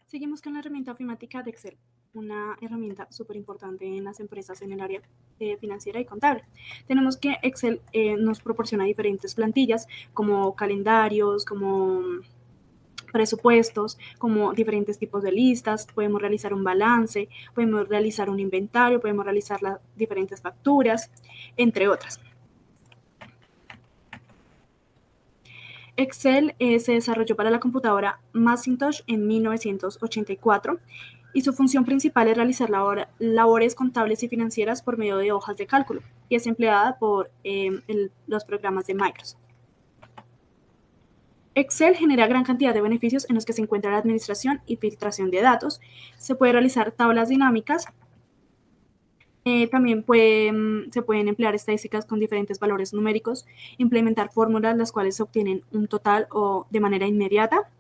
Seguimos con la herramienta ofimática de Excel, una herramienta súper importante en las empresas en el área financiera y contable. Tenemos que Excel nos proporciona diferentes plantillas como calendarios, como presupuestos, como diferentes tipos de listas, podemos realizar un balance, podemos realizar un inventario, podemos realizar las diferentes facturas, entre otras. Excel se desarrolló para la computadora Macintosh en 1984 y su función principal es realizar labores contables y financieras por medio de hojas de cálculo y es empleada por los programas de Microsoft. Excel genera gran cantidad de beneficios en los que se encuentra la administración y filtración de datos. Se puede realizar tablas dinámicas. También se pueden emplear estadísticas con diferentes valores numéricos, implementar fórmulas las cuales se obtienen un total o de manera inmediata.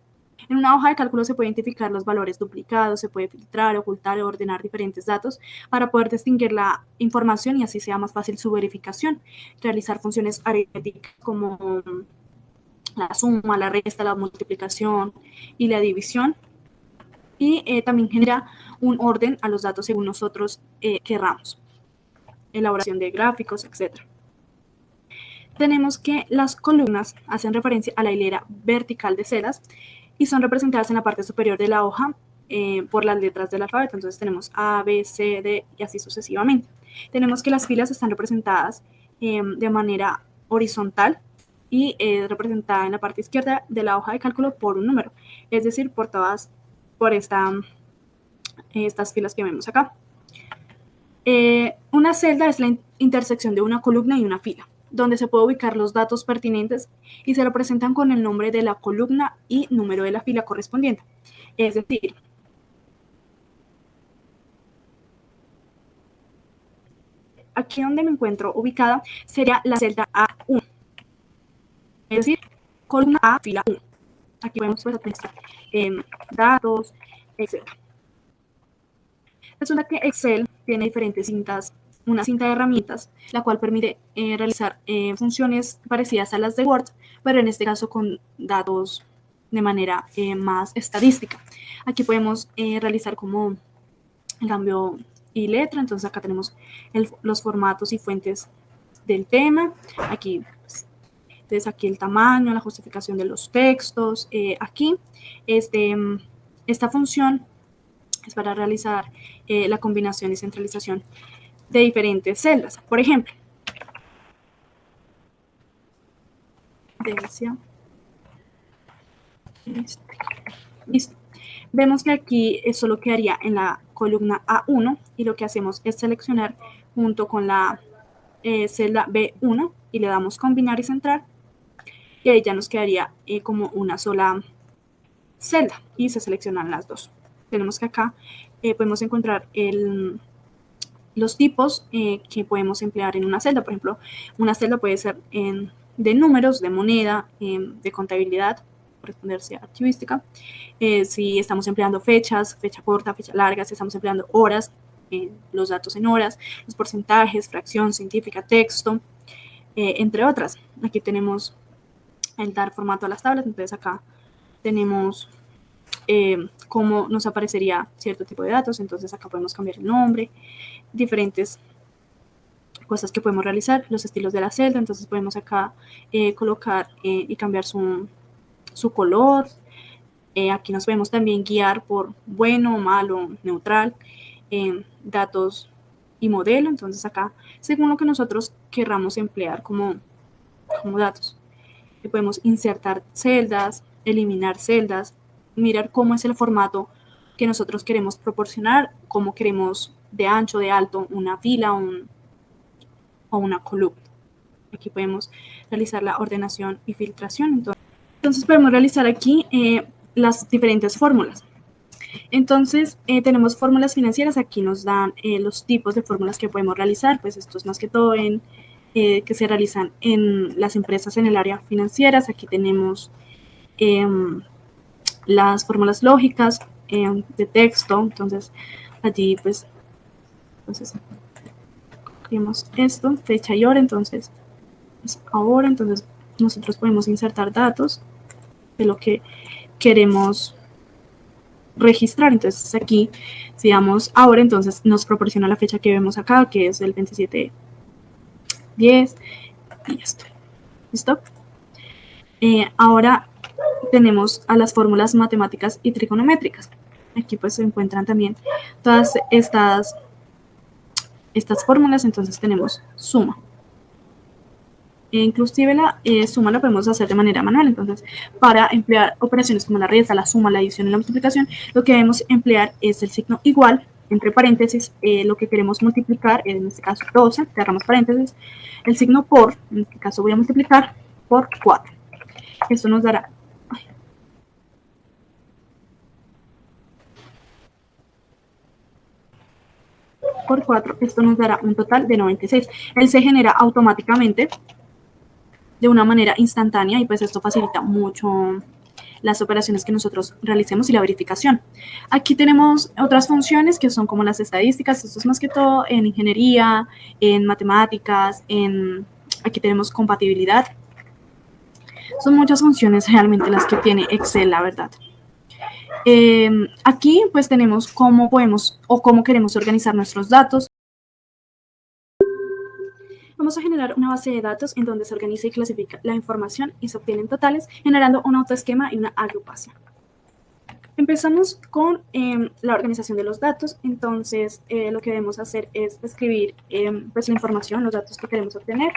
En una hoja de cálculo se puede identificar los valores duplicados, se puede filtrar, ocultar o ordenar diferentes datos para poder distinguir la información y así sea más fácil su verificación. Realizar funciones aritméticas como la suma, la resta, la multiplicación y la división. Y también genera un orden a los datos según nosotros querramos. Elaboración de gráficos, etc. Tenemos que las columnas hacen referencia a la hilera vertical de celdas y son representadas en la parte superior de la hoja por las letras del alfabeto. Entonces tenemos A, B, C, D y así sucesivamente. Tenemos que las filas están representadas de manera horizontal y representada en la parte izquierda de la hoja de cálculo por un número, es decir, por estas filas que vemos acá. Una celda es la intersección de una columna y una fila, donde se puede ubicar los datos pertinentes y se representan con el nombre de la columna y número de la fila correspondiente. Es decir, aquí donde me encuentro ubicada sería la celda A1, es decir, columna A, fila 1. Aquí podemos administrar datos, etc. Resulta que Excel tiene diferentes cintas, una cinta de herramientas, la cual permite realizar funciones parecidas a las de Word, pero en este caso con datos de manera más estadística. Aquí podemos realizar como el cambio y letra, entonces acá tenemos los formatos y fuentes del tema, aquí entonces aquí el tamaño, la justificación de los textos, aquí esta función es para realizar la combinación y centralización de diferentes celdas. Por ejemplo, listo. Vemos que aquí solo quedaría en la columna A1 y lo que hacemos es seleccionar junto con la celda B1 y le damos combinar y centrar y ahí ya nos quedaría como una sola celda y se seleccionan las dos. Tenemos que acá podemos encontrar los tipos que podemos emplear en una celda. Por ejemplo, una celda puede ser de números, de moneda, de contabilidad, corresponderse a archivística. Si estamos empleando fechas, fecha corta, fecha larga, si estamos empleando horas, los datos en horas, los porcentajes, fracción científica, texto, entre otras. Aquí tenemos el dar formato a las tablas, entonces acá tenemos cómo nos aparecería cierto tipo de datos, entonces acá podemos cambiar el nombre, diferentes cosas que podemos realizar, los estilos de la celda, entonces podemos acá colocar y cambiar su color. Aquí nos podemos también guiar por bueno, malo, neutral, datos y modelo, entonces acá según lo que nosotros querramos emplear como datos. Podemos insertar celdas, eliminar celdas, mirar cómo es el formato que nosotros queremos proporcionar, cómo queremos de ancho, de alto, una fila o una columna. Aquí podemos realizar la ordenación y filtración. Entonces podemos realizar aquí las diferentes fórmulas. Entonces tenemos fórmulas financieras, aquí nos dan los tipos de fórmulas que podemos realizar, pues esto es más que todo que se realizan en las empresas en el área financieras. Aquí tenemos las fórmulas lógicas de texto, entonces allí pues cogemos esto, fecha y hora, entonces pues, ahora, entonces nosotros podemos insertar datos de lo que queremos registrar. Entonces aquí, si damos ahora, entonces nos proporciona la fecha que vemos acá, que es el 27-10 y esto. ¿Listo? Ahora tenemos a las fórmulas matemáticas y trigonométricas. Aquí pues se encuentran también todas estas fórmulas. Entonces tenemos suma. Inclusive la suma la podemos hacer de manera manual. Entonces, para emplear operaciones como la resta, la suma, la adición y la multiplicación, lo que debemos emplear es el signo igual, entre paréntesis, lo que queremos multiplicar, en este caso 12, cerramos paréntesis, el signo por, en este caso voy a multiplicar por 4. Esto nos dará... por 4, esto nos dará un total de 96. Él se genera automáticamente de una manera instantánea y pues esto facilita mucho las operaciones que nosotros realicemos y la verificación. Aquí tenemos otras funciones que son como las estadísticas. Esto es más que todo en ingeniería, en matemáticas, aquí tenemos compatibilidad. Son muchas funciones realmente las que tiene Excel, la verdad. Aquí pues tenemos cómo podemos o cómo queremos organizar nuestros datos. Vamos a generar una base de datos en donde se organiza y clasifica la información y se obtienen totales, generando un autoesquema y una agrupación. Empezamos con la organización de los datos. Entonces, lo que debemos hacer es escribir pues, la información, los datos que queremos obtener.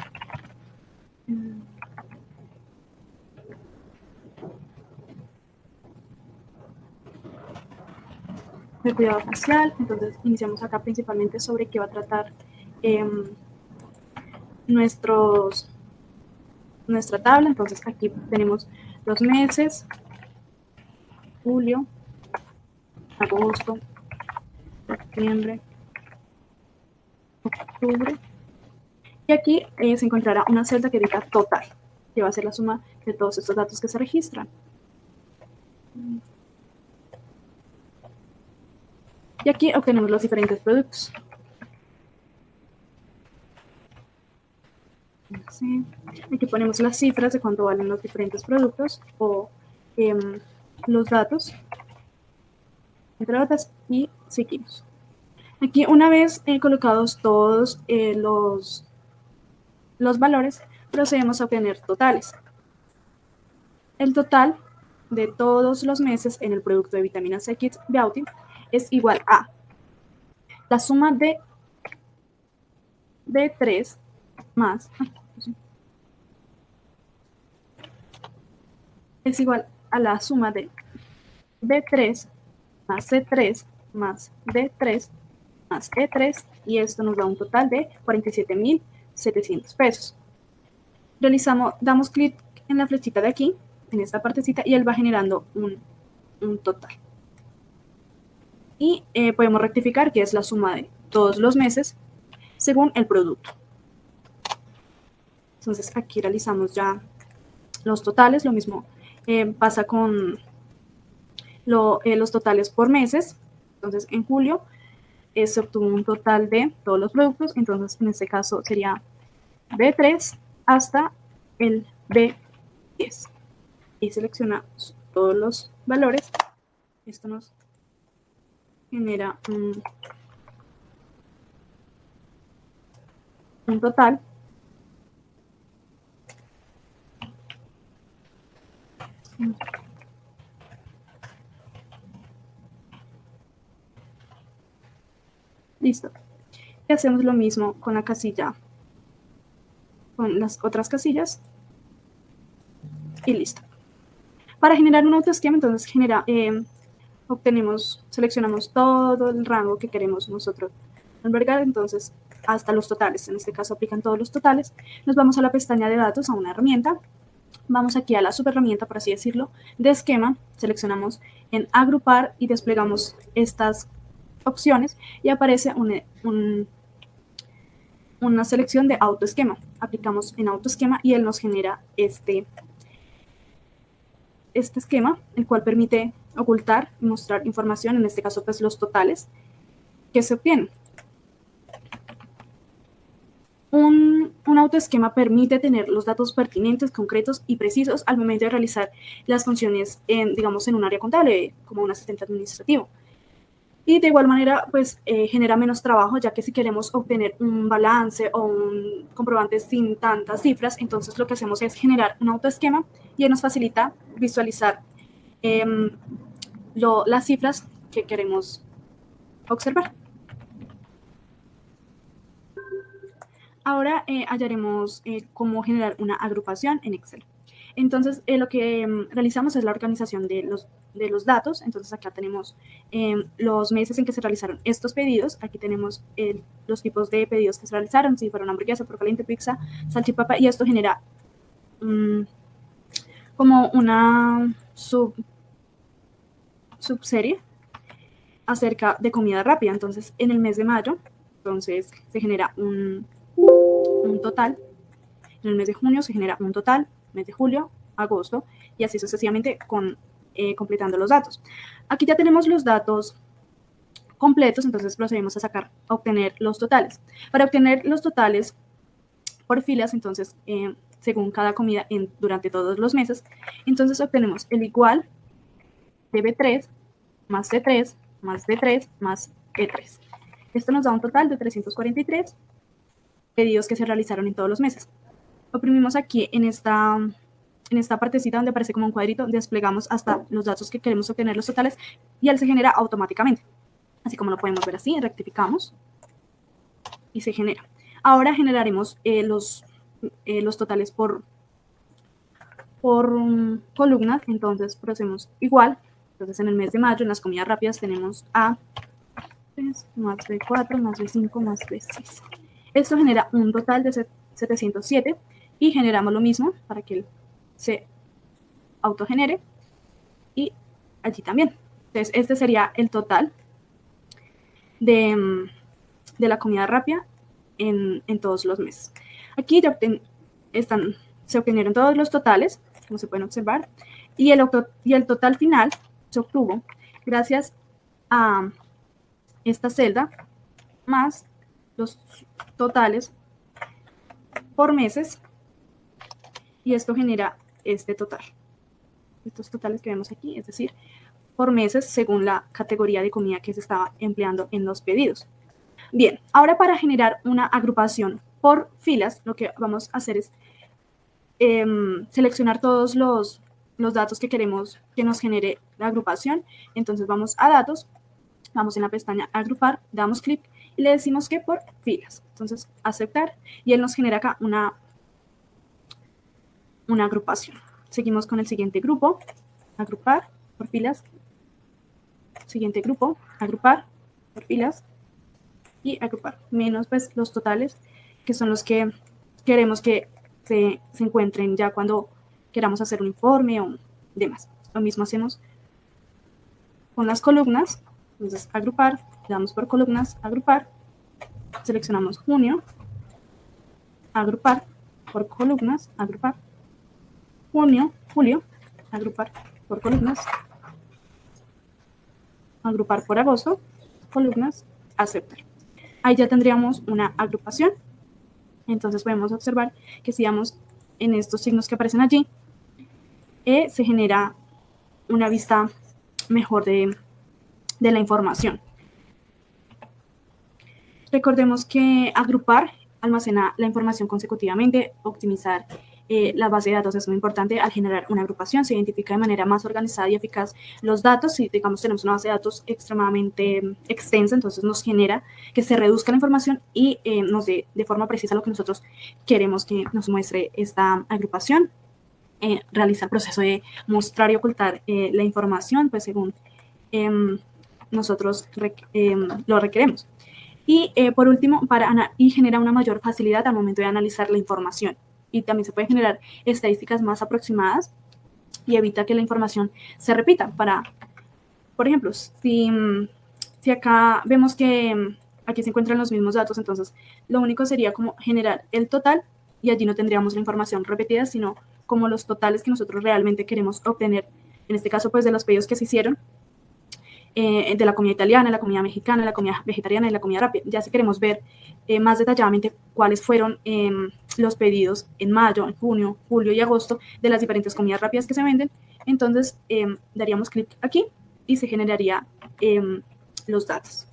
El cuidado facial. Entonces, iniciamos acá principalmente sobre qué va a tratar nuestra tabla. Entonces, aquí tenemos los meses, julio, agosto, septiembre, octubre. Y aquí se encontrará una celda que diga total, que va a ser la suma de todos estos datos que se registran. Y aquí obtenemos los diferentes productos. Aquí ponemos las cifras de cuánto valen los diferentes productos o los datos, entre otras, y seguimos. Aquí, una vez colocados todos los valores, procedemos a obtener totales. El total de todos los meses en el producto de vitamina C Kids Beauty es igual a la suma de B3 más... es igual a la suma de B3 más C3 más D3 más E3, y esto nos da un total de 47.700 pesos. Damos clic en la flechita de aquí, en esta partecita, y él va generando un total. Y podemos rectificar que es la suma de todos los meses según el producto. Entonces aquí realizamos ya los totales. Lo mismo pasa con los totales por meses. Entonces en julio se obtuvo un total de todos los productos. Entonces en este caso sería B3 hasta el B10. Y seleccionamos todos los valores. Esto nos genera un total . Listo. Y hacemos lo mismo con la casilla, con las otras casillas. Y listo. Para generar un autoesquema, entonces seleccionamos todo el rango que queremos nosotros albergar, entonces hasta los totales. En este caso aplican todos los totales. Nos vamos a la pestaña de datos, a una herramienta. Vamos aquí a la subherramienta, por así decirlo, de esquema. Seleccionamos en agrupar y desplegamos estas opciones y aparece una selección de autoesquema. Aplicamos en autoesquema y él nos genera este esquema, el cual permite ocultar y mostrar información, en este caso pues los totales que se obtienen. Un autoesquema permite tener los datos pertinentes, concretos y precisos al momento de realizar las funciones, digamos, en un área contable, como un asistente administrativo. Y de igual manera, pues genera menos trabajo, ya que si queremos obtener un balance o un comprobante sin tantas cifras, entonces lo que hacemos es generar un autoesquema y nos facilita visualizar las cifras que queremos observar. Ahora hallaremos cómo generar una agrupación en Excel. Entonces, lo que realizamos es la organización de los datos. Entonces, acá tenemos los meses en que se realizaron estos pedidos. Aquí tenemos los tipos de pedidos que se realizaron, si fueron hamburguesa, perro caliente, pizza, salchipapa, y esto genera como una subserie acerca de comida rápida. Entonces, en el mes de mayo, entonces se genera un total. En el mes de junio se genera un total, mes de julio, agosto, y así sucesivamente completando los datos. Aquí ya tenemos los datos completos, entonces procedemos a obtener los totales. Para obtener los totales por filas, entonces, según cada comida durante todos los meses, entonces obtenemos el igual de B3 más C3 más D3 más E3. Esto nos da un total de 343 pedidos que se realizaron en todos los meses. Oprimimos aquí en esta partecita donde aparece como un cuadrito, desplegamos hasta los datos que queremos obtener, los totales, y él se genera automáticamente. Así como lo podemos ver así, rectificamos y se genera. Ahora generaremos los totales por columnas, entonces procedemos igual. Entonces en el mes de mayo, en las comidas rápidas, tenemos A3 más B4 más B5 más B6. Esto genera un total de 707 y generamos lo mismo para que él se autogenere y allí también. Entonces este sería el total de la comida rápida en todos los meses. Aquí ya se obtenieron todos los totales, como se pueden observar, y el total final se obtuvo gracias a esta celda más los totales por meses, y esto genera este total. Estos totales que vemos aquí, es decir, por meses según la categoría de comida que se estaba empleando en los pedidos. Bien, ahora para generar una agrupación por filas, lo que vamos a hacer es seleccionar todos los datos que queremos que nos genere la agrupación. Entonces vamos a datos, vamos en la pestaña agrupar, damos clic y le decimos que por filas. Entonces aceptar y él nos genera acá una agrupación. Seguimos con el siguiente grupo, agrupar por filas, siguiente grupo, agrupar por filas y agrupar, menos pues los totales que son los que queremos que se encuentren ya cuando queramos hacer un informe o demás. Lo mismo hacemos con las columnas. Entonces agrupar, le damos por columnas, agrupar, seleccionamos junio, agrupar por columnas, agrupar, junio, julio, agrupar por columnas, agrupar por agosto, columnas, aceptar. Ahí ya tendríamos una agrupación. Entonces podemos observar que si damos en estos signos que aparecen allí, se genera una vista mejor de la información. Recordemos que agrupar almacena la información consecutivamente, optimizar la base de datos es muy importante. Al generar una agrupación se identifica de manera más organizada y eficaz los datos. Si, digamos, tenemos una base de datos extremadamente extensa, entonces nos genera que se reduzca la información y nos dé de forma precisa lo que nosotros queremos que nos muestre esta agrupación. Realiza el proceso de mostrar y ocultar la información, pues según nosotros lo requeremos. Y por último, genera una mayor facilidad al momento de analizar la información. Y también se puede generar estadísticas más aproximadas y evita que la información se repita. Por ejemplo, si acá vemos que aquí se encuentran los mismos datos, entonces lo único sería como generar el total y allí no tendríamos la información repetida, sino como los totales que nosotros realmente queremos obtener, en este caso pues de los pedidos que se hicieron de la comida italiana, la comida mexicana, la comida vegetariana y la comida rápida. Ya si queremos ver más detalladamente cuáles fueron los pedidos en mayo, en junio, julio y agosto de las diferentes comidas rápidas que se venden, entonces daríamos clic aquí y se generaría los datos.